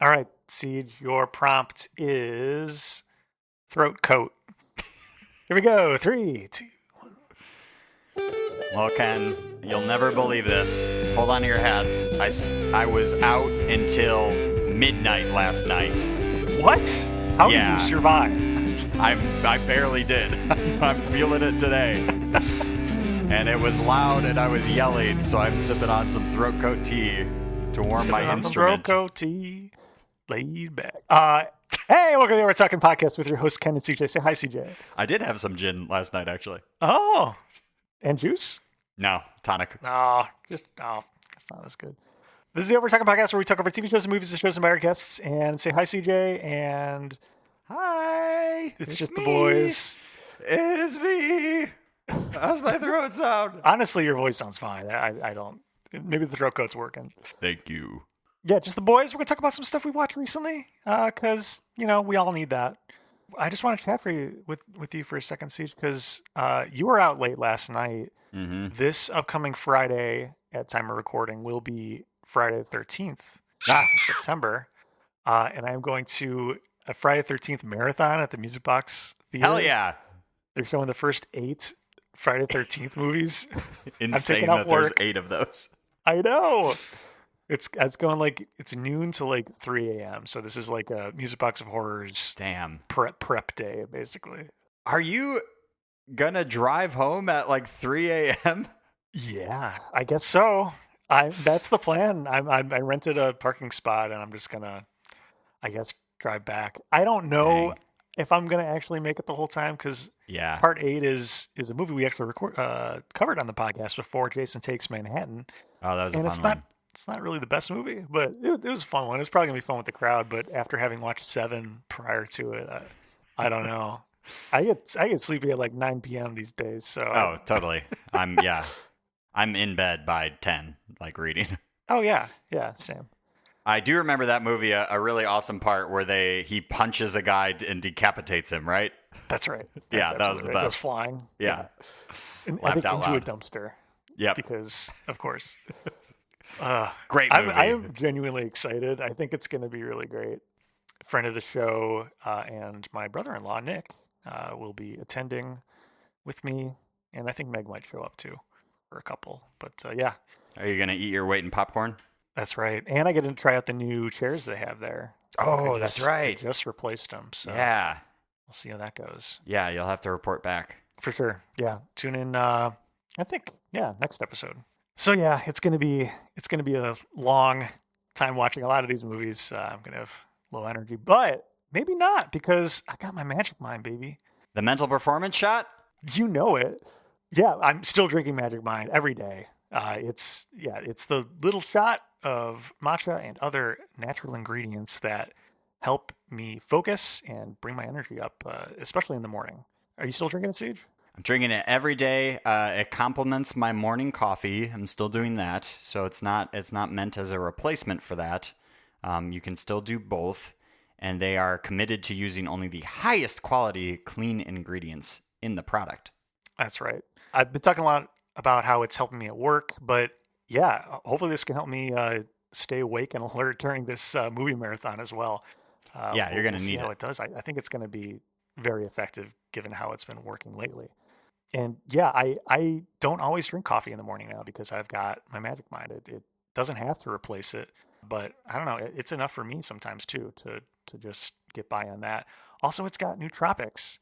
All right, Siege, your prompt is throat coat. Here we go. 3, 2. Well, Ken, you'll never believe this. Hold on to your hats. I was out until midnight last night. What? How did you survive? I barely did. I'm feeling it today. And it was loud and I was yelling, so I'm sipping on some throat coat tea to warm my instrument. Throat coat tea. Laid back. Hey, welcome to the Overtalking Podcast with your host, Ken and CJ. Say hi, CJ. I did have some gin last night, actually. Oh. And juice? No, tonic. That's not as good. This is the Overtalking Podcast where we talk over TV shows and movies and shows and by our guests. And say hi, CJ. And hi. It's just me. The boys. It's me. How's my throat sound? Honestly, your voice sounds fine. I don't. Maybe the throat coat's working. Thank you. Yeah, just the boys. We're going to talk about some stuff we watched recently because, we all need that. I just want to chat with you for a second, Siege, because you were out late last night. Mm-hmm. This upcoming Friday, at time of recording, will be Friday the 13th in September. And I'm going to a Friday the 13th marathon at the Music Box Theater. Hell yeah. They're showing the first 8 Friday the 13th movies. Insane that there's 8 of those. I know. It's going it's noon to 3 a.m. So this is like a Music Box of Horrors. Damn. Prep day, basically. Are you gonna drive home at 3 a.m.? Yeah, I guess so. That's the plan. I rented a parking spot and I'm just gonna, I guess, drive back. I don't know if I'm gonna actually make it the whole time because Part 8 is a movie we actually covered on the podcast before, Jason Takes Manhattan. Oh, that was a fun one. It's not really the best movie, but it was a fun one. It was probably going to be fun with the crowd, but after having watched 7 prior to it, I don't know. I get sleepy at 9 p.m. these days. So Oh, totally. I'm in bed by 10, reading. Oh, yeah. Yeah, same. I do remember that movie, a really awesome part where he punches a guy and decapitates him, right? That's right. That was the best. It goes flying. Yeah. And I think into a dumpster. Yeah. Because, of course. Great movie. I am genuinely excited. I think it's going to be really great. Friend of the show and my brother-in-law, Nick, will be attending with me. And I think Meg might show up too for a couple. But yeah. Are you going to eat your weight in popcorn? That's right. And I get to try out the new chairs they have there. Oh, that's right. I just replaced them. So yeah. We'll see how that goes. Yeah, you'll have to report back. For sure. Yeah. Tune in, I think, next episode. So yeah, it's gonna be a long time watching a lot of these movies. I'm gonna have low energy, but maybe not because I got my Magic Mind, baby. The mental performance shot? You know it. Yeah, I'm still drinking Magic Mind every day. It's the little shot of matcha and other natural ingredients that help me focus and bring my energy up, especially in the morning. Are you still drinking it, Siege? I'm drinking it every day. It complements my morning coffee. I'm still doing that, so it's not meant as a replacement for that. You can still do both, and they are committed to using only the highest quality clean ingredients in the product. That's right. I've been talking a lot about how it's helping me at work, but yeah, hopefully this can help me stay awake and alert during this movie marathon as well. You're going to need how it does. I think it's going to be very effective given how it's been working lately. And yeah, I don't always drink coffee in the morning now because I've got my Magic Mind. It doesn't have to replace it, but I don't know. It's enough for me sometimes too to just get by on that. Also, it's got nootropics.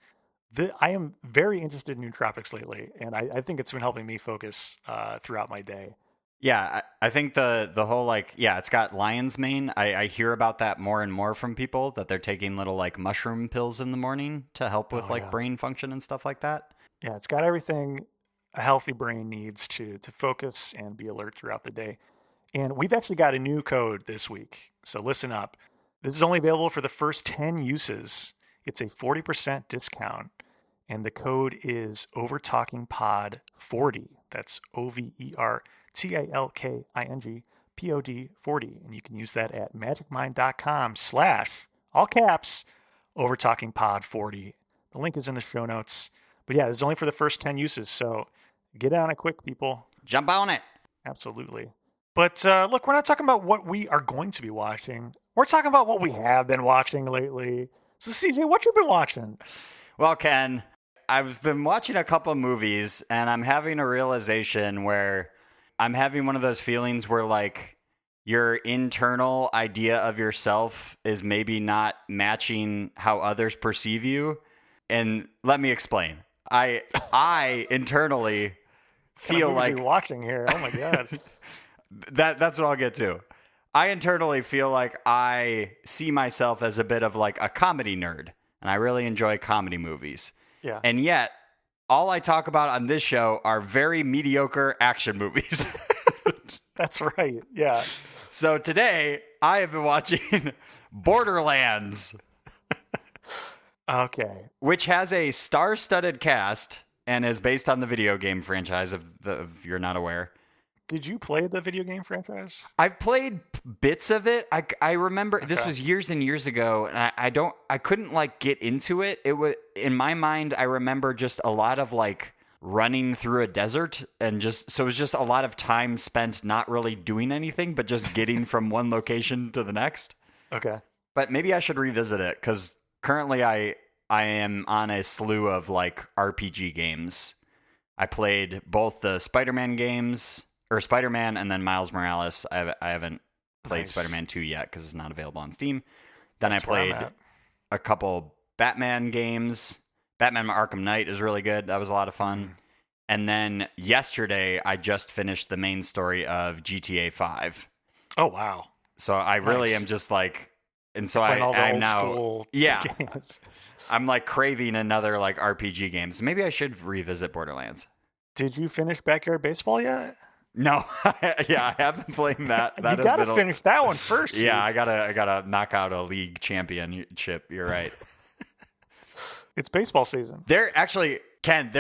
I am very interested in nootropics lately, and I think it's been helping me focus throughout my day. Yeah, I think the whole it's got lion's mane. I hear about that more and more from people that they're taking little mushroom pills in the morning to help with brain function and stuff like that. Yeah, it's got everything a healthy brain needs to focus and be alert throughout the day. And we've actually got a new code this week. So listen up. This is only available for the first 10 uses. It's a 40% discount. And the code is OvertalkingPod40. That's OvertalkingPod40. And you can use that at magicmind.com/all caps OvertalkingPod40. The link is in the show notes. But yeah, this is only for the first 10 uses, so get on it quick, people. Jump on it. Absolutely. But look, we're not talking about what we are going to be watching. We're talking about what we have been watching lately. So, CJ, what you been watching? Well, Ken, I've been watching a couple of movies, and I'm having a realization where I'm having one of those feelings where, like, your internal idea of yourself is maybe not matching how others perceive you. And let me explain. I internally feel what kind of movies like are you watching here? Oh my god. that's what I'll get to. I internally feel like I see myself as a bit of like a comedy nerd, and I really enjoy comedy movies. Yeah. And yet, all I talk about on this show are very mediocre action movies. That's right. Yeah. So today, I have been watching Borderlands, Okay. which has a star-studded cast and is based on the video game franchise, if you're not aware. Did you play the video game franchise? I've played bits of it. I remember this was years and years ago, and I couldn't like get into it. It was in my mind. I remember just a lot of like running through a desert, and so it was just a lot of time spent not really doing anything, but just getting from one location to the next. Okay. But maybe I should revisit it because currently I am on a slew of like RPG games. I played both the Spider-Man games. Or Spider-Man and then Miles Morales. I haven't played Spider-Man 2 yet because it's not available on Steam. Then I played a couple Batman games. Batman Arkham Knight is really good. That was a lot of fun. And then yesterday, I just finished the main story of GTA 5. Oh, wow. So I really am just like... And so I'm now... School games. I'm like craving another like RPG game. So maybe I should revisit Borderlands. Did you finish Backyard Baseball yet? No, I haven't playing that. You gotta finish that one first. Yeah, I gotta knock out a league championship. You're right. It's baseball season. They're actually, Ken.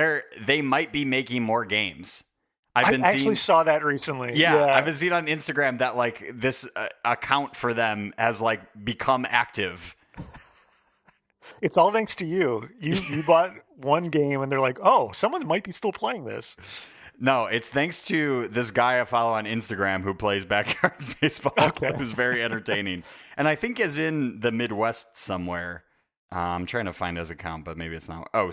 They might be making more games. I actually saw that recently. Yeah, I've been seeing on Instagram that like this account for them has like become active. It's all thanks to you. You bought one game and they're like, oh, someone might be still playing this. No, it's thanks to this guy I follow on Instagram who plays backyard baseball. Okay. Who's very entertaining. And I think is in the Midwest somewhere. I'm trying to find his account, but maybe it's not. Oh,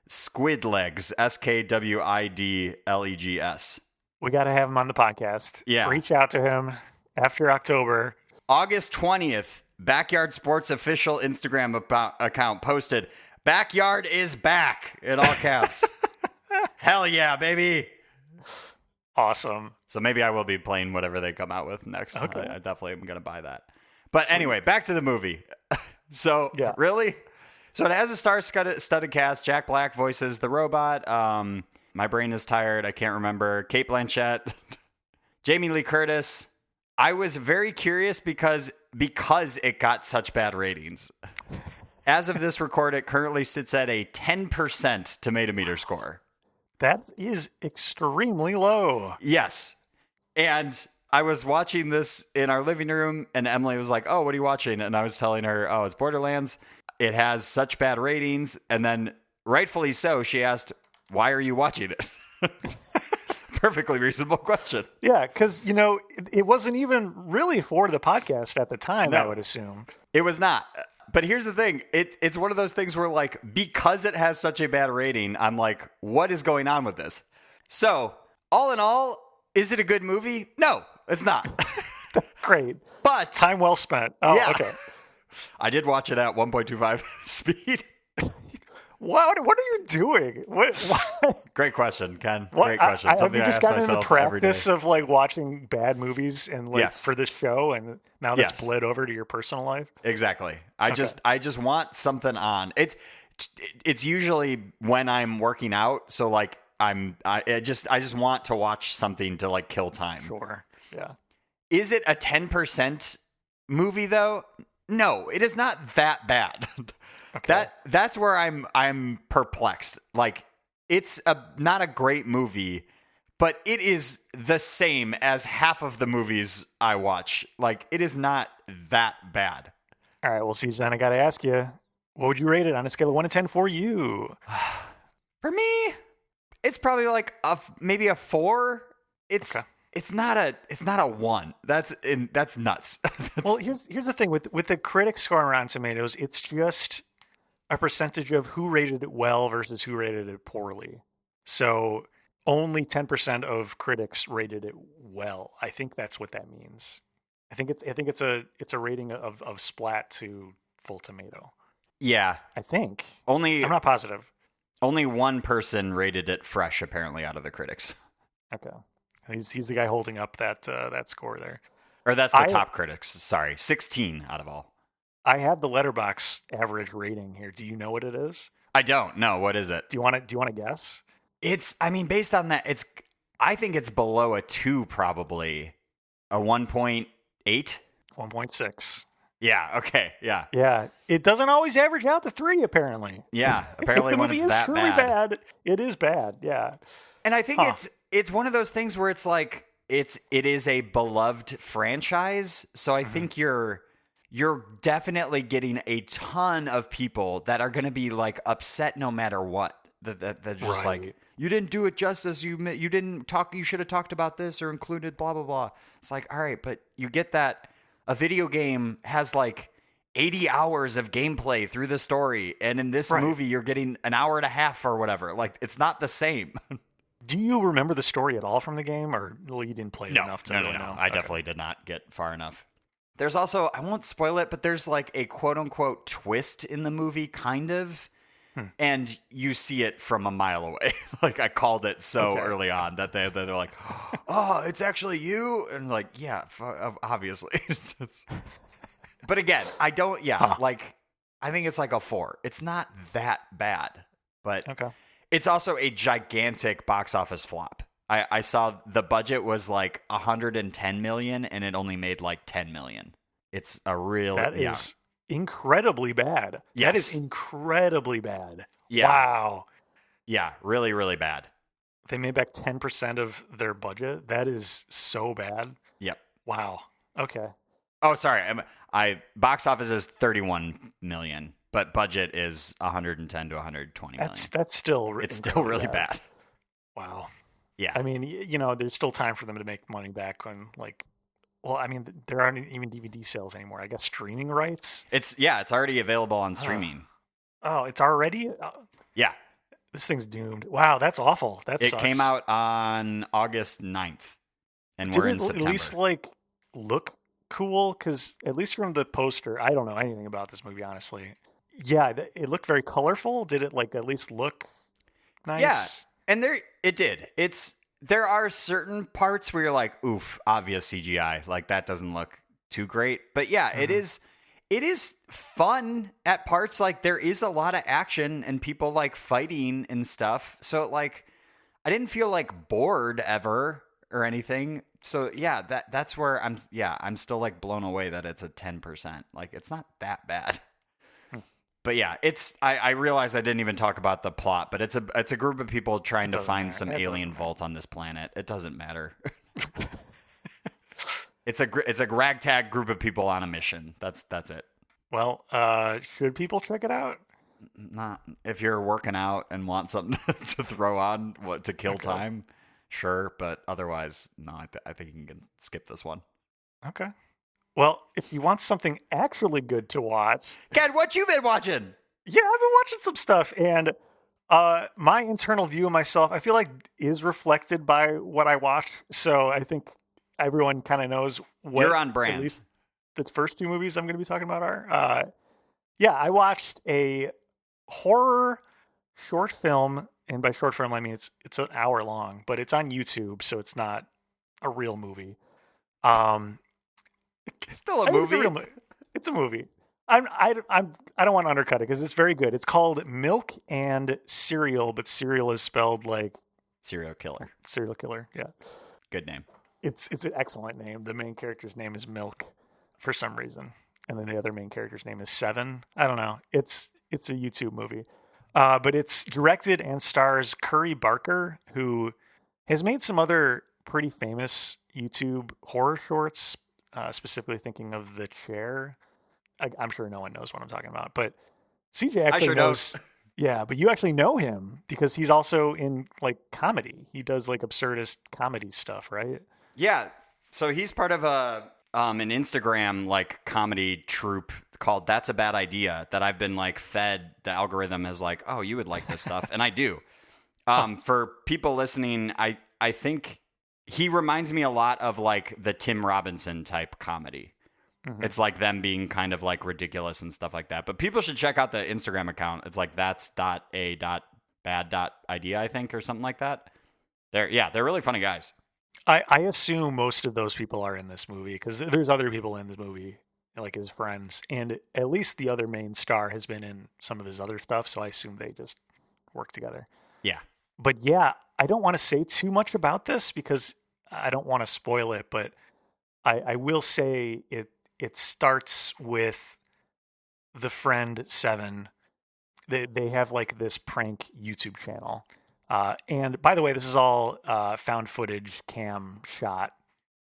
Squidlegs. SKWIDLEGS. We got to have him on the podcast. Yeah. Reach out to him after October. August 20th, Backyard Sports official Instagram account posted, "Backyard is back," in all caps. Hell yeah, baby. Awesome. So maybe I will be playing whatever they come out with next. Okay. I definitely am going to buy that. But anyway, back to the movie. So, really? So it has a star-studded cast. Jack Black voices the robot. My brain is tired. I can't remember. Cate Blanchett. Jamie Lee Curtis. I was very curious because it got such bad ratings. As of this record, it currently sits at a 10% tomato meter score. That is extremely low. Yes. And I was watching this in our living room, and Emily was like, "Oh, what are you watching?" And I was telling her, "Oh, it's Borderlands. It has such bad ratings." And then, rightfully so, she asked, "Why are you watching it?" Perfectly reasonable question. Yeah, because, it wasn't even really for the podcast at the time, I would assume. It was not. But here's the thing. It's one of those things where, like, because it has such a bad rating, I'm like, what is going on with this? So, all in all, is it a good movie? No, it's not. Great. But time well spent. Oh, yeah. Okay. I did watch it at 1.25 speed. What are you doing? What? Great question, Ken. Great question. Have you just gotten into the practice of like watching bad movies and like for this show, and now that's bled over to your personal life? Exactly. I just want something on. It's usually when I'm working out, so like I just want to watch something to like kill time. Sure. Yeah. Is it a 10% movie though? No, it is not that bad. Okay. That's where I'm perplexed. Like, it's not a great movie, but it is the same as half of the movies I watch. Like, it is not that bad. All right, well, see, then I got to ask you, what would you rate it on a scale of 1 to 10 for you? For me, it's probably like maybe a 4. It's it's not a 1. That's nuts. Well, here's the thing with the critic score on Rotten Tomatoes, it's just a percentage of who rated it well versus who rated it poorly. So only 10% of critics rated it well. I think that's what that means. I think it's a rating of splat to full tomato. Yeah. I think. I'm not positive. Only one person rated it fresh, apparently, out of the critics. Okay. He's the guy holding up that score there. Or that's the top critics. Sorry, 16 out of all. I have the Letterboxd average rating here. Do you know what it is? I don't know. What is it? Do you want to guess? Based on that, I think it's below a 2, probably. A 1.8? 1.6. Yeah, okay, yeah. Yeah, it doesn't always average out to 3, apparently. Yeah, apparently if the when movie it's is that truly bad. it is bad, yeah. And I think it's one of those things where it's like, it is a beloved franchise, so I think you're definitely getting a ton of people that are going to be like upset no matter what. That just like, you didn't do it justice. You didn't talk. You should have talked about this or included blah blah blah. It's like, all right, but you get that a video game has like 80 hours of gameplay through the story, and in this movie you're getting an hour and a half or whatever. Like, it's not the same. Do you remember the story at all from the game, or you didn't play it enough to really know? I definitely did not get far enough. There's also, I won't spoil it, but there's like a quote-unquote twist in the movie, kind of, and you see it from a mile away. Like, I called it so early on that they're like, oh, it's actually you? And like, yeah, obviously. But again, I don't, like, I think it's like a 4. It's not that bad, but it's also a gigantic box office flop. I saw the budget was like 110 million and it only made like 10 million. It's a real... That is incredibly bad. Yes. That is incredibly bad. Yeah. Wow. Yeah, really, really bad. They made back 10% of their budget. That is so bad. Yep. Wow. Okay. Oh, sorry. Box office is 31 million, but budget is 110 to 120 million. That's still... It's still really bad. Wow. Yeah. I mean, there's still time for them to make money back when, like... Well, I mean, there aren't even DVD sales anymore. I guess streaming rights? It's already available on streaming. Oh, it's already? Yeah. This thing's doomed. Wow, that's awful. It sucks. Came out on August 9th, and we're in September. At least, like, look cool? Because at least from the poster, I don't know anything about this movie, honestly. Yeah, it looked very colorful. Did it, like, at least look nice? Yeah, and it did. There are certain parts where you're like, oof, obvious CGI. Like, that doesn't look too great. But yeah, it is fun at parts. Like, there is a lot of action and people like fighting and stuff. So like, I didn't feel like bored ever or anything. So yeah, that's where I'm still like blown away that it's a 10%. Like, it's not that bad. But yeah, I realize I didn't even talk about the plot, but it's a group of people trying to find some alien vault on this planet. It doesn't matter. It's a ragtag group of people on a mission. That's it. Well, should people check it out? Not if you're working out and want something to throw on, to kill time, sure. But otherwise, no. I think you can skip this one. Okay. Well, if you want something actually good to watch... Ken, what you been watching? Yeah, I've been watching some stuff, and my internal view of myself, I feel like, is reflected by what I watch. So I think everyone kind of knows what... You're on brand. At least the first 2 movies I'm going to be talking about are. Yeah, I watched a horror short film, and by short film, I mean it's an hour long, but it's on YouTube, so it's not a real movie. Still a movie. It's a movie. I don't want to undercut it because it's very good. It's called Milk and Cereal, but cereal is spelled like serial killer. Serial killer. Yeah. Good name. It's an excellent name. The main character's name is Milk for some reason, and then the other main character's name is Seven. I don't know. It's a YouTube movie, but it's directed and stars Curry Barker, who has made some other pretty famous YouTube horror shorts. Specifically thinking of The Chair. I'm sure no one knows what I'm talking about, but CJ actually knows. Yeah, but you actually know him because he's also in like comedy. He does like absurdist comedy stuff, right? Yeah. So he's part of an Instagram like comedy troupe called That's a Bad Idea that I've been like fed. The algorithm is like, oh, you would like this stuff. And I do. For people listening, I think he reminds me a lot of like the Tim Robinson type comedy. Mm-hmm. It's like them being kind of like ridiculous and stuff like that. But people should check out the Instagram account. It's like that's.a.bad.idea, I think, or something like that. They're really funny guys. I assume most of those people are in this movie because there's other people in this movie, like his friends, and at least the other main star has been in some of his other stuff, so I assume they just work together. Yeah. But yeah, I don't want to say too much about this because I don't want to spoil it, but I will say it starts with the friend Seven. They have like this prank YouTube channel. And by the way, this is all found footage cam shot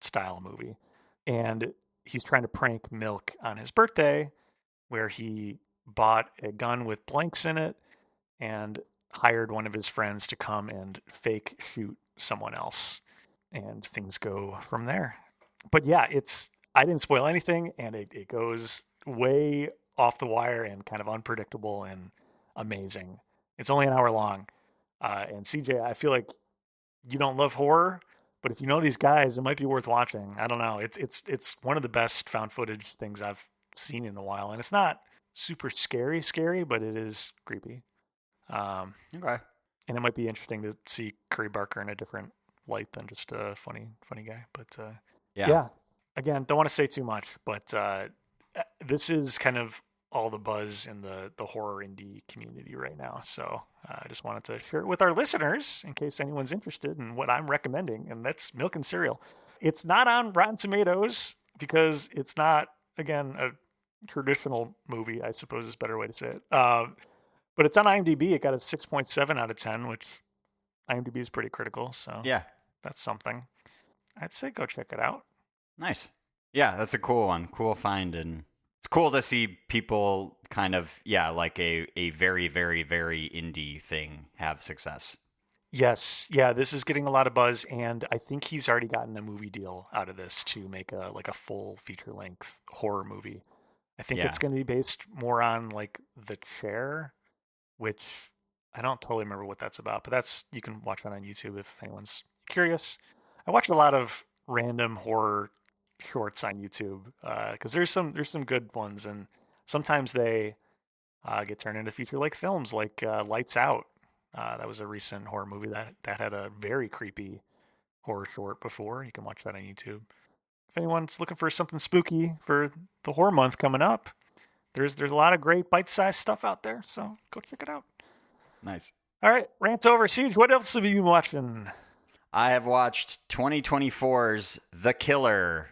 style movie. And he's trying to prank Milk on his birthday where he bought a gun with blanks in it and hired one of his friends to come and fake shoot someone else. And things go from there. But yeah, I didn't spoil anything, and it goes way off the wire and kind of unpredictable and amazing. It's only an hour long. And CJ, I feel like you don't love horror, but if you know these guys, it might be worth watching. I don't know. It's one of the best found footage things I've seen in a while, and it's not super scary, but it is creepy. Okay. And it might be interesting to see Curry Barker in a different light than just a funny guy. But yeah. Again, don't want to say too much, but this is kind of all the buzz in the horror indie community right now. So I just wanted to share it with our listeners in case anyone's interested in what I'm recommending, and that's Milk and Cereal. It's not on Rotten Tomatoes because it's not, again, a traditional movie, I suppose is a better way to say it. But it's on IMDb. It got a 6.7 out of 10, which IMDb is pretty critical. So yeah, that's something. I'd say go check it out. Nice. Yeah, that's a cool one. Cool find. And it's cool to see people kind of, like a very, very, very indie thing have success. Yes. Yeah, this is getting a lot of buzz, and I think he's already gotten a movie deal out of this to make a full feature-length horror movie. I think it's going to be based more on like The Chair, which I don't totally remember what that's about, but you can watch that on YouTube if anyone's curious. I watched a lot of random horror shorts on YouTube because there's some good ones, and sometimes they get turned into feature-length films, like Lights Out. That was a recent horror movie that had a very creepy horror short before. You can watch that on YouTube. If anyone's looking for something spooky for the horror month coming up, there's a lot of great bite-sized stuff out there, so go check it out. Nice. All right, rant over. Siege, what else have you been watching? I have watched 2024's The Killer.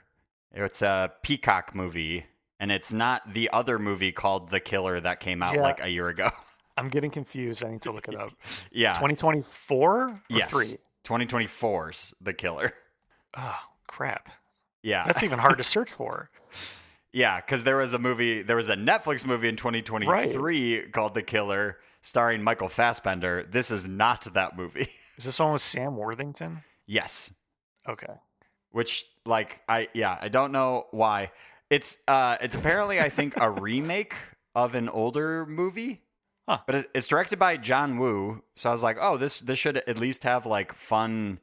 It's a Peacock movie, and it's not the other movie called The Killer that came out like a year ago. I'm getting confused. I need to look it up. Yeah. 2024 or yes. 3? 2024's The Killer. Oh, crap. Yeah. That's even hard to search for. Yeah, because there was a Netflix movie in 2023 called The Killer, starring Michael Fassbender. This is not that movie. Is this one with Sam Worthington? Yes. Okay. Which, I don't know why. It's apparently, I think, a remake of an older movie. Huh. But it's directed by John Woo. So I was like, oh, this should at least have like fun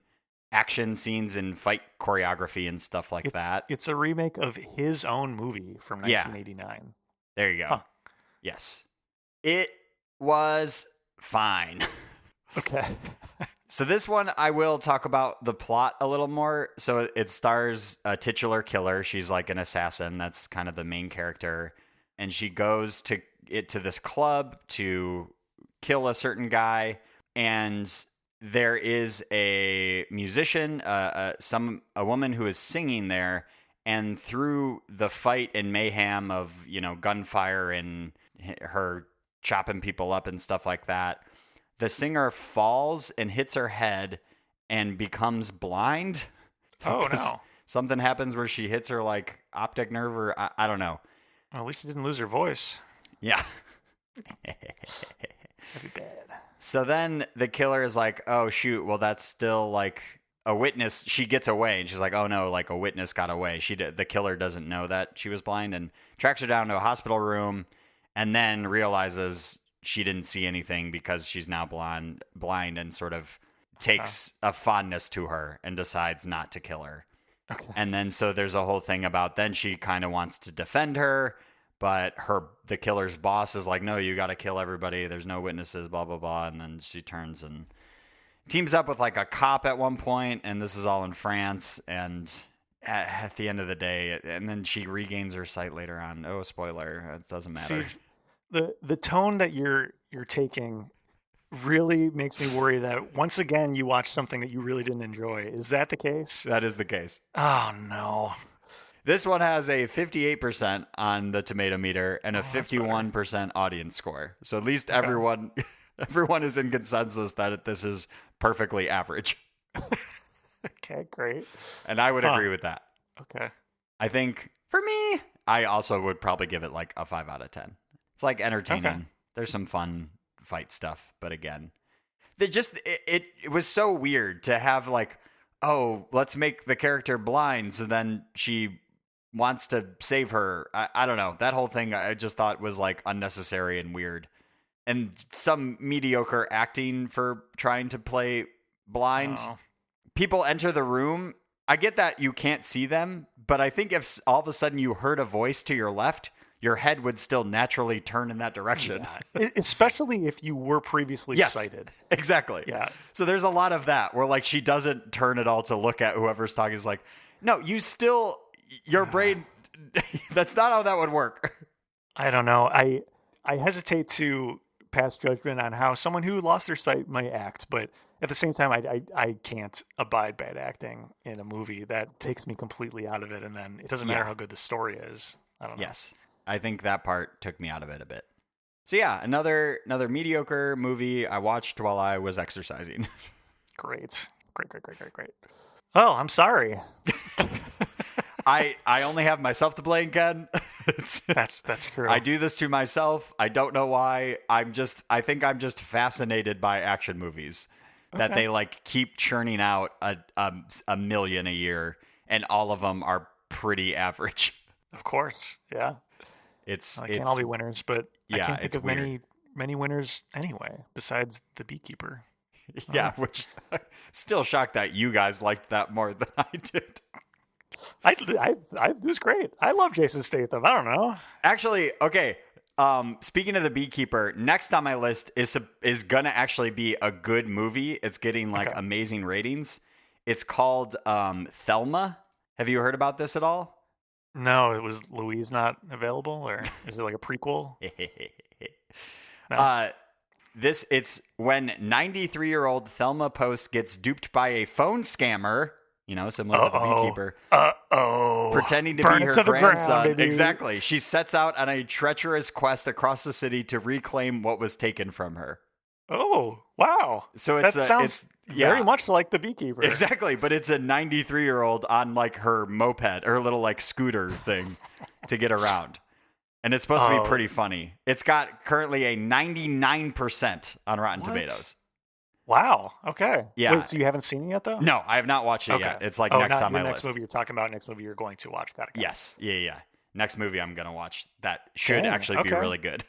action scenes and fight choreography and stuff like that. It's a remake of his own movie from 1989. There you go. Huh. Yes. It was fine. Okay. So this one, I will talk about the plot a little more. So it stars a titular killer. She's like an assassin. That's kind of the main character. And she goes to this club to kill a certain guy. And there is a musician, a woman who is singing there. And through the fight and mayhem of, gunfire and her chopping people up and stuff like that, the singer falls and hits her head and becomes blind. Oh, no. Something happens where she hits her like optic nerve or I don't know. Well, at least she didn't lose her voice. Yeah. That'd be bad. So then the killer is like, oh, shoot. Well, that's still like a witness, she gets away, and she's like, oh no, like a witness got away. The killer doesn't know that she was blind, and tracks her down to a hospital room, and then realizes she didn't see anything because she's now blind, and sort of takes a fondness to her and decides not to kill her. Okay. And then so there's a whole thing about then she kind of wants to defend her, but the killer's boss is like, no, you got to kill everybody. There's no witnesses, blah, blah, blah. And then she turns and teams up with like a cop at one point, and this is all in France. And at the end of the day, and then she regains her sight later on. Oh, spoiler! It doesn't matter. See, the tone that you're taking really makes me worry that once again you watch something that you really didn't enjoy. Is that the case? That is the case. Oh no! This one has a 58% on the tomato meter and a 51% audience score. So at least everyone is in consensus that this is perfectly average. Okay, great. And I would agree with that. Okay. I think for me, I also would probably give it like a 5 out of 10. It's like entertaining. Okay. There's some fun fight stuff, but again, it was so weird to have like, oh, let's make the character blind, so then she wants to save her. I don't know. That whole thing I just thought was like unnecessary and weird. And some mediocre acting for trying to play blind. Oh. People enter the room. I get that you can't see them, but I think if all of a sudden you heard a voice to your left, your head would still naturally turn in that direction. Yeah. Especially if you were previously sighted. Exactly. Yeah. So there's a lot of that where like she doesn't turn at all to look at whoever's talking. Is like, no, you still, your brain, that's not how that would work. I don't know. I hesitate to pass judgment on how someone who lost their sight might act, but at the same time, I can't abide bad acting in a movie. That takes me completely out of it, and then it doesn't matter how good the story is. I don't know. Yes. I think that part took me out of it a bit. So yeah, another mediocre movie I watched while I was exercising. Great. Oh, I'm sorry. I only have myself to blame, Ken. That's true. I do this to myself. I don't know why. I think I'm just fascinated by action movies. That they like keep churning out a million a year, and all of them are pretty average. Of course, yeah. It's can't all be winners, but I can't think of weird. many winners anyway, besides The Beekeeper. Yeah, which still shocked that you guys liked that more than I did. It was great. I love Jason Statham. I don't know. Actually, okay. Speaking of The Beekeeper, next on my list is gonna actually be a good movie. It's getting like amazing ratings. It's called Thelma. Have you heard about this at all? No, it was Louise not available, or is it like a prequel? No. It's when 93-year-old Thelma Post gets duped by a phone scammer, similar to The Beekeeper. Pretending to be her grandson. Exactly. She sets out on a treacherous quest across the city to reclaim what was taken from her. Oh, wow. So that sounds very much like The Beekeeper. Exactly, but it's a 93-year-old on like her moped, her little like scooter thing to get around. And it's supposed to be pretty funny. It's got currently a 99% on Rotten Tomatoes. Wow. Okay. Yeah. Wait, so you haven't seen it yet, though? No, I have not watched it yet. It's like next on my list. Next movie you're talking about, next movie you're going to watch. Got it. Yes. Yeah. Next movie I'm going to watch that should actually be really good.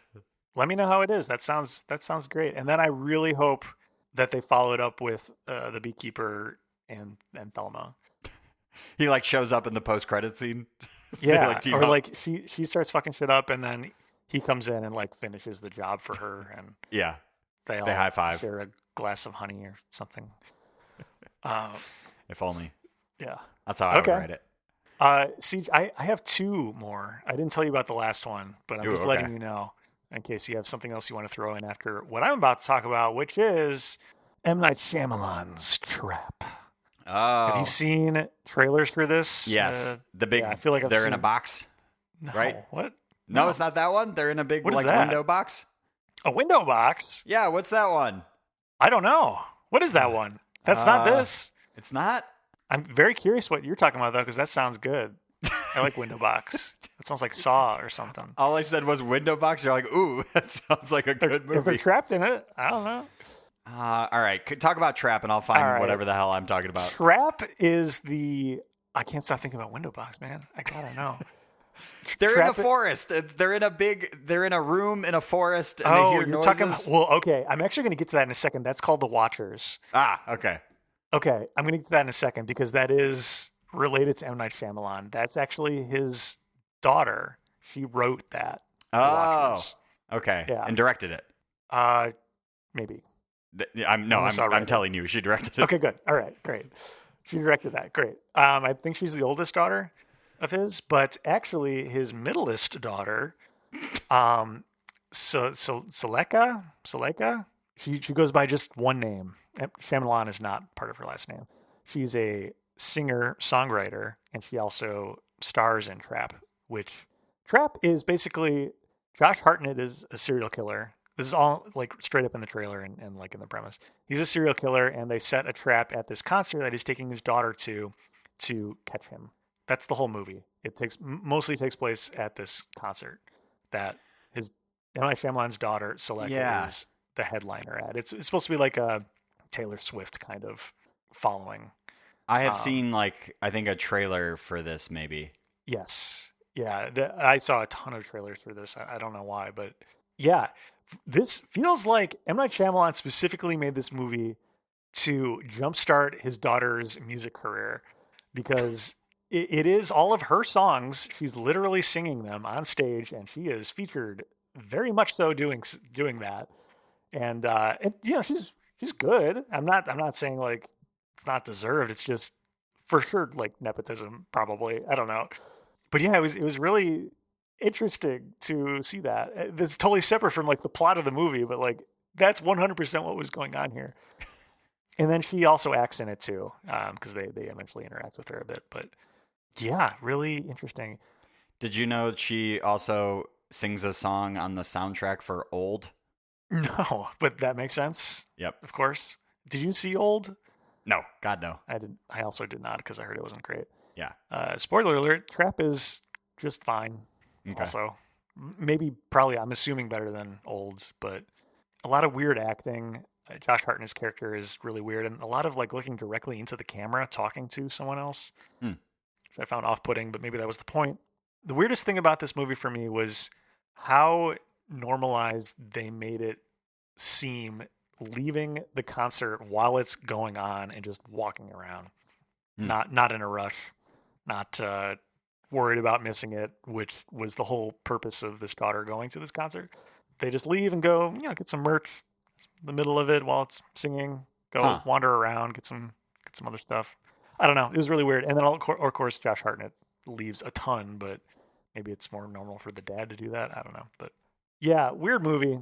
Let me know how it is. That sounds great. And then I really hope that they follow it up with The Beekeeper and Thelma. He like shows up in the post-credit scene. Yeah, or like she starts fucking shit up, and then he comes in and like finishes the job for her, and they high five, share a glass of honey or something. If only. Yeah, that's how I would write it. Siege, I have two more. I didn't tell you about the last one, but I'm just letting you know in case you have something else you want to throw in after what I'm about to talk about, which is M. Night Shyamalan's Trap. Oh. Have you seen trailers for this? Yes. The big, I feel like they're in a box, right? What? No, it's not that one. They're in a big window box. A window box? Yeah, what's that one? I don't know. What is that one? That's not this. It's not? I'm very curious what you're talking about, though, because that sounds good. I like window box. That sounds like Saw or something. All I said was window box. You're like, ooh, that sounds like a good movie. If they're trapped in it, I don't know. All right. Talk about Trap, and I'll find All right. whatever the hell I'm talking about. Trap is I can't stop thinking about Window Box, man. I gotta know. They're in a forest. They're in a room in a forest, and they hear you're noises. talking about, well, okay. I'm actually going to get to that in a second. That's called The Watchers. Okay. Okay, I'm going to get to that in a second because that is related to M. Night Shyamalan. That's actually his daughter. She wrote that. The Watchers. Okay. Yeah. And directed it. Maybe. I'm telling you, she directed it. Okay, good. All right, great. She directed that. Great. I think she's the oldest daughter of his, but actually his middleest daughter, Seleka, she goes by just one name. Shyamalan is not part of her last name. She's a singer-songwriter, and she also stars in Trap, which Trap is basically Josh Hartnett is a serial killer. This is all like straight up in the trailer and like in the premise. He's a serial killer, and they set a trap at this concert that he's taking his daughter to catch him. That's the whole movie. It mostly takes place at this concert that his M. Night Shyamalan's daughter Seleka is the headliner at. It's supposed to be like a Taylor Swift kind of following. I have seen I think a trailer for this maybe. Yes. Yeah. I saw a ton of trailers for this. I don't know why, but yeah, this feels like M. Night Shyamalan specifically made this movie to jumpstart his daughter's music career because it is all of her songs. She's literally singing them on stage, and she is featured very much so doing that. And she's good. I'm not saying like it's not deserved. It's just for sure like nepotism, probably. I don't know. But yeah, it was really interesting to see that. That's totally separate from like the plot of the movie, but like that's 100% what was going on here. And then she also acts in it too, because they eventually interact with her a bit. But yeah, really interesting. Did you know she also sings a song on the soundtrack for Old? No, but that makes sense. Yep. Of course. Did you see Old? No, God no. I also did not because I heard it wasn't great. Yeah. Spoiler alert, Trap is just fine. Okay. Also, probably, I'm assuming better than Old, but a lot of weird acting. Josh Hartnett's character is really weird, and a lot of like looking directly into the camera, talking to someone else, which I found off-putting, but maybe that was the point. The weirdest thing about this movie for me was how normalized they made it seem leaving the concert while it's going on and just walking around, not in a rush, not worried about missing it, which was the whole purpose of this daughter going to this concert. They just leave and go, get some merch in the middle of it while it's singing, go wander around, get some other stuff. I don't know. It was really weird. And then of course Josh Hartnett leaves a ton, but maybe it's more normal for the dad to do that. I don't know. But yeah, weird movie.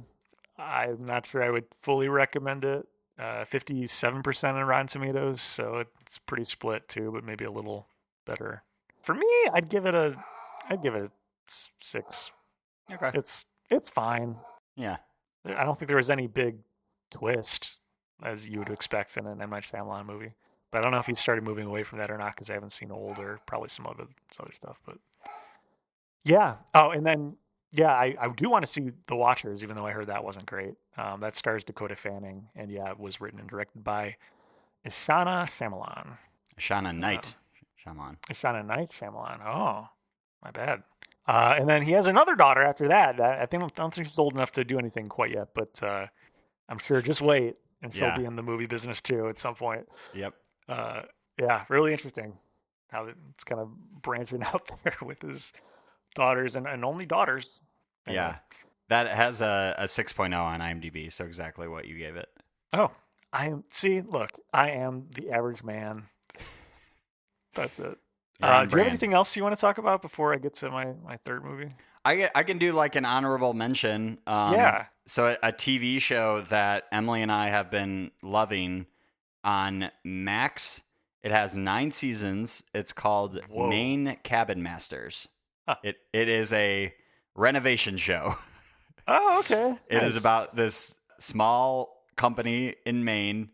I'm not sure I would fully recommend it. 57% on Rotten Tomatoes, so it's pretty split too, but maybe a little better. For me, I'd give it a 6. Okay. It's fine. Yeah. I don't think there was any big twist as you would expect in an M. Night Shyamalan movie. But I don't know if he started moving away from that or not because I haven't seen Old or probably some other stuff. But yeah. Oh, and then I do want to see The Watchers, even though I heard that wasn't great. That stars Dakota Fanning, and it was written and directed by Ishana Shyamalan. Ishana Night Shyamalan. Oh, my bad. And then he has another daughter after that. I don't think she's old enough to do anything quite yet, but I'm sure just wait, and she'll be in the movie business too at some point. Yep. Yeah, really interesting how it's kind of branching out there with his daughters and only daughters. Anyway. Yeah. That has a 6.0 on IMDb, so exactly what you gave it. Oh, I am the average man. That's it. Do you have anything else you want to talk about before I get to my third movie? I can do like an honorable mention. So a TV show that Emily and I have been loving on Max. It has 9 seasons. It's called Maine Cabin Masters. Huh. It is a renovation show. Oh, okay. It is about this small company in Maine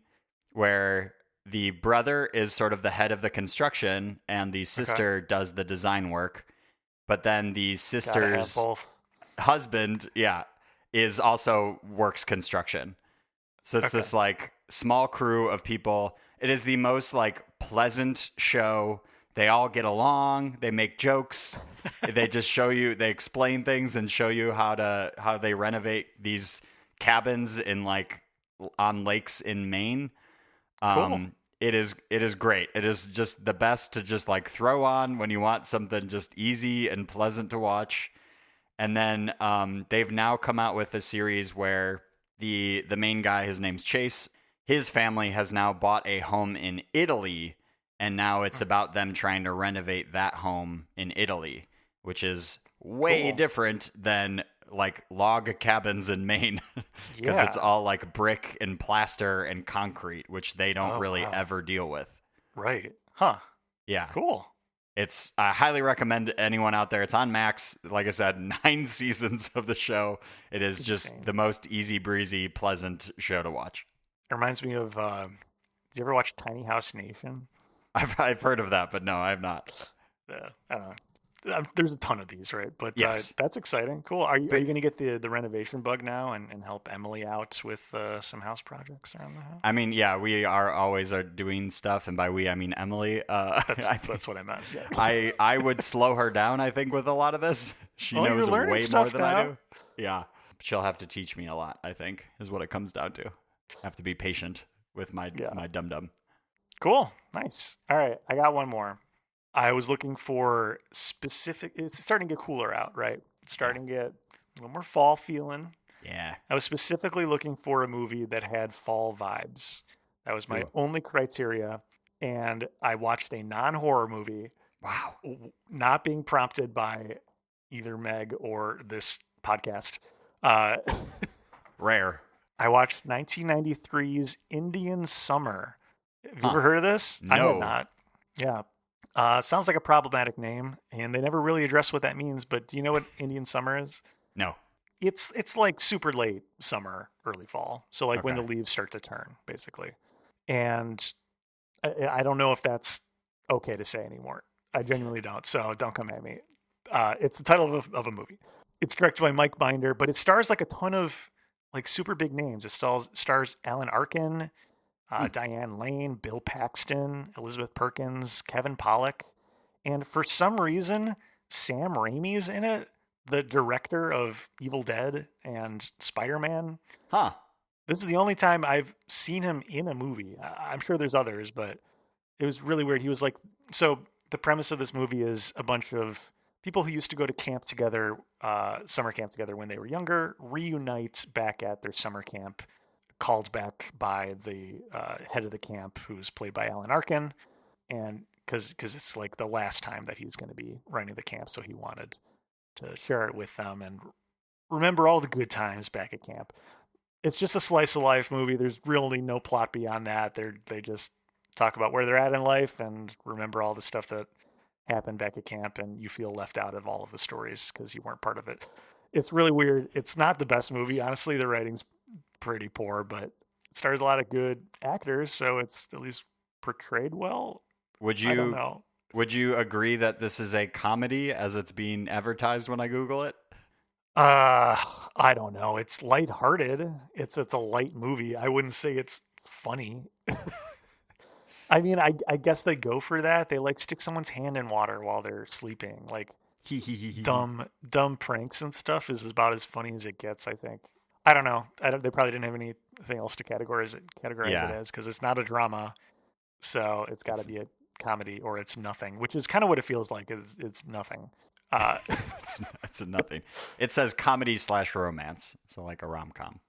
where the brother is sort of the head of the construction and the sister does the design work. But then the sister's husband, is also works construction. So it's Okay. this like small crew of people. It is the most like pleasant show. They all get along. They make jokes. They just show you. They explain things and show you how they renovate these cabins in like on lakes in Maine. Cool. It is great. It is just the best to just like throw on when you want something just easy and pleasant to watch. And then they've now come out with a series where the main guy, his name's Chase, his family has now bought a home in Italy, and now it's about them trying to renovate that home in Italy, which is way Cool. different than like log cabins in Maine because Yeah. it's all like brick and plaster and concrete, which they don't Oh, really wow. ever deal with. Right. Huh. Yeah. Cool. I highly recommend anyone out there. It's on Max. Like I said, 9 seasons of the show. It is just Insane. the most easy breezy, pleasant show to watch. It reminds me of. Do you ever watch Tiny House Nation? I've heard of that, but no, I have not. I don't know. There's a ton of these, right? But Yes. that's exciting. Cool. Are you But- going to get the renovation bug now and help Emily out with some house projects around the house? I mean, yeah, we are always doing stuff, and by we I mean Emily. That's what I meant. Yeah. I would slow her down. I think with a lot of this, she Oh, knows you're learning way more stuff than I now. do. Yeah, she'll have to teach me a lot. I think is what it comes down to. I have to be patient with my dum dum. Cool. Nice. All right. I got one more. I was looking for specific. It's starting to get cooler out, right? It's starting to get a little more fall feeling. Yeah. I was specifically looking for a movie that had fall vibes. That was my Ooh. only criteria. And I watched a non-horror movie, Wow. not being prompted by either Meg or this podcast. Uh, Rare. I watched 1993's Indian Summer. Have you Huh. ever heard of this? I No. had not. Yeah. Sounds like a problematic name, and they never really address what that means. But do you know what Indian Summer is? No. It's like super late summer, early fall. So like when the Okay. leaves start to turn, basically. And I don't know if that's okay to say anymore. I genuinely don't. So don't come at me. It's the title of a movie. It's directed by Mike Binder, but it stars like a ton of like super big names. It stars Alan Arkin, Diane Lane, Bill Paxton, Elizabeth Perkins, Kevin Pollak, and for some reason, Sam Raimi's in it, the director of Evil Dead and Spider-Man. Huh. This is the only time I've seen him in a movie. I'm sure there's others, but it was really weird. He was like, so the premise of this movie is a bunch of people who used to go to camp together, summer camp together when they were younger, reunite back at their summer camp, called back by the head of the camp, who's played by Alan Arkin, and because it's like the last time that he's going to be running the camp, so he wanted to share it with them and remember all the good times back at camp. It's just a slice of life movie. There's really no plot beyond that. They just talk about where they're at in life and remember all the stuff that happened back at camp, and you feel left out of all of the stories because you weren't part of it. It's really weird. It's not the best movie. Honestly, the writing's pretty poor, but it stars a lot of good actors, so it's at least portrayed well. Would I don't you know. would you agree that this is a comedy as it's being advertised when I Google it? I don't know. It's lighthearted. It's a light movie. I wouldn't say it's funny. I mean, I guess they go for that. They like stick someone's hand in water while they're sleeping. Like dumb pranks and stuff is about as funny as it gets, I think. I don't know. They probably didn't have anything else to categorize Yeah. it as because it's not a drama. So it's got to be a comedy or it's nothing, which is kind of what it feels like. It's nothing. It's a nothing. It says comedy / romance, so like a rom-com.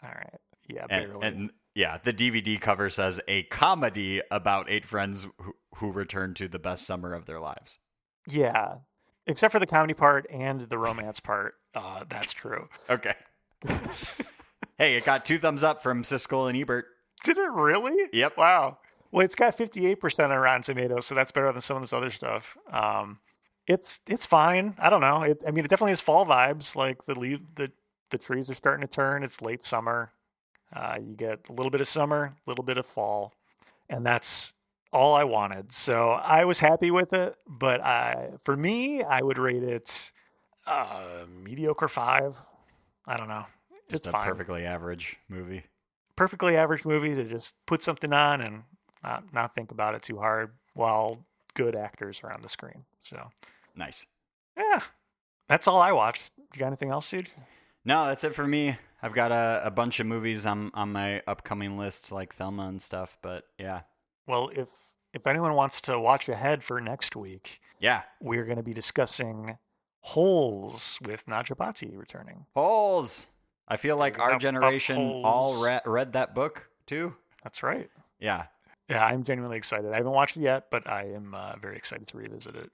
All right. Yeah, And, barely. and yeah, the DVD cover says a comedy about 8 friends who return to the best summer of their lives. Yeah, except for the comedy part and the romance part. That's true. Okay. Hey, it got 2 thumbs up from Siskel and Ebert. Did it really? Yep. Wow. Well, it's got 58% on Rotten Tomatoes, so that's better than some of this other stuff. It's fine. I don't know. It definitely has fall vibes. Like the trees are starting to turn. It's late summer. You get a little bit of summer, a little bit of fall, and that's all I wanted. So I was happy with it. But for me, I would rate it mediocre 5. I don't know. Just It's a fine. perfectly average movie. perfectly average movie to just put something on and not think about it too hard while good actors are on the screen. So Nice. yeah, that's all I watched. You got anything else, Siege? No, that's it for me. I've got a bunch of movies on my upcoming list, like Thelma and stuff. But yeah. Well, if anyone wants to watch ahead for next week, Yeah. we're going to be discussing Holes with Najabati returning. Holes. I feel like our generation all read that book too. That's right. Yeah. Yeah, I'm genuinely excited. I haven't watched it yet, but I am very excited to revisit it.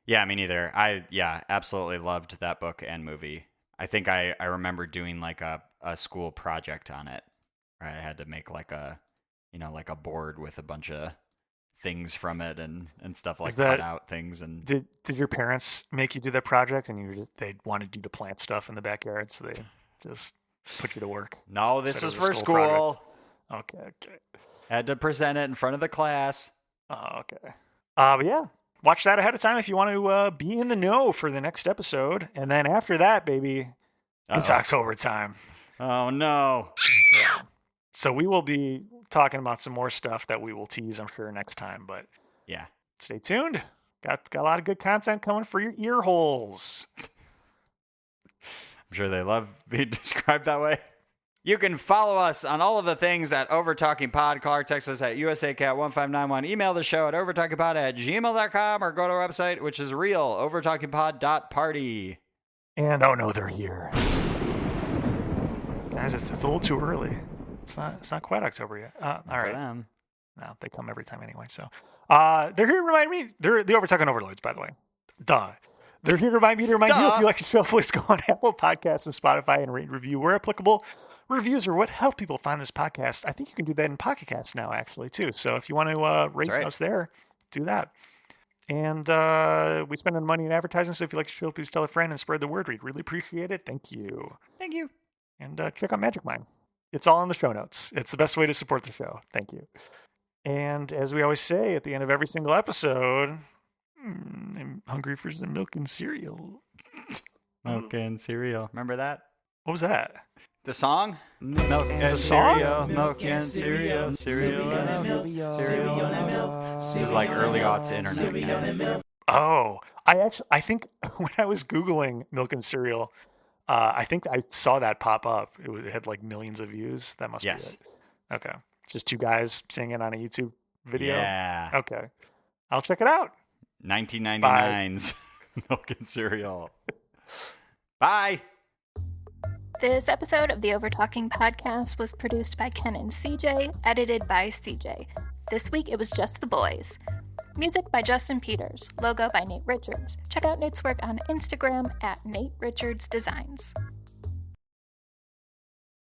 Yeah, me neither. I absolutely loved that book and movie. I think I remember doing like a school project on it. Right? I had to make like a board with a bunch of things from it and stuff, like cut out things. And did your parents make you do that project, and they wanted you to plant stuff in the backyard, so they just put you to work? No, this was for school. Okay. Had to present it in front of the class. Oh, okay. But yeah, watch that ahead of time if you want to be in the know for the next episode. And then after that, baby, it's October time. Oh, no. Yeah. So we will be talking about some more stuff that we will tease, I'm sure, next time. But yeah, stay tuned. Got a lot of good content coming for your ear holes. I'm sure they love being described that way. You can follow us on all of the things at Overtalking Pod. Call or text us at USACat1591. Email the show at overtalkingpod@gmail.com or go to our website, which is real, overtalkingpod.party. And oh no, they're here. Guys, it's a little too early. It's not quite October yet. All right. No, they come every time anyway. So they're here to remind me. They're the Overtalking Overlords, by the way. Duh. They're here to remind you. If you like the show, please go on Apple Podcasts and Spotify and rate and review where applicable. Reviews are what help people find this podcast. I think you can do that in Pocket Casts now, actually, too. So if you want to rate us there, do that. And we spend money in advertising, so if you like the show, please tell a friend and spread the word. We'd really appreciate it. Thank you. Thank you. And check out Magic Mind. It's all in the show notes. It's the best way to support the show. Thank you. And as we always say at the end of every single episode, I'm hungry for some milk and cereal. Milk and cereal. Remember that? What was that? The song? Milk and cereal. Milk and cereal. Cereal and milk. Cereal and milk. This is like early aughts internet. Oh, I think when I was Googling milk and cereal, I think I saw that pop up. It had like millions of views. That must be it. Okay. Just two guys singing on a YouTube video? Yeah. Okay. I'll check it out. 1999's Milk and Cereal. Bye. This episode of the Overtalking Podcast was produced by Ken and CJ, edited by CJ. This week it was just the boys. Music by Justin Peters, logo by Nate Richards. Check out Nate's work on Instagram at Nate Richards Designs.